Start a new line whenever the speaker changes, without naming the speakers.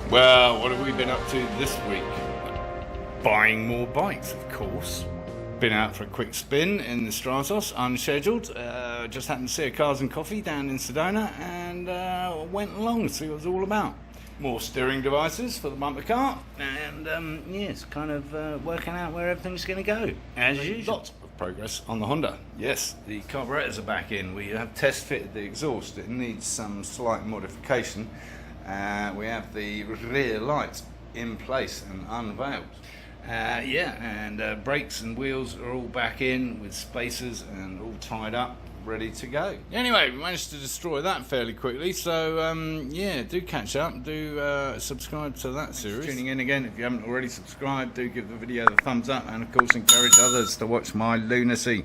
Well, what have we been up to this week? Buying more bikes, of course. Been out for a quick spin in the Stratos, unscheduled. Just happened to see a Cars and Coffee down in Sedona and went along to see what it was all about. More steering devices for the bumper car, and yes, kind of working out where everything's going to go. As usual. Lots of progress on the Honda. Yes, the carburetors are back in. We have test fitted the exhaust. It needs some slight modification. We have the rear lights in place and unveiled. Brakes and wheels are all back in with spacers and all tied up, ready to go. Anyway, we managed to destroy that fairly quickly, so do catch up, do subscribe to that series. Thanks for tuning in again. If you haven't already subscribed, do give the video the thumbs up, and of course encourage others to watch my lunacy.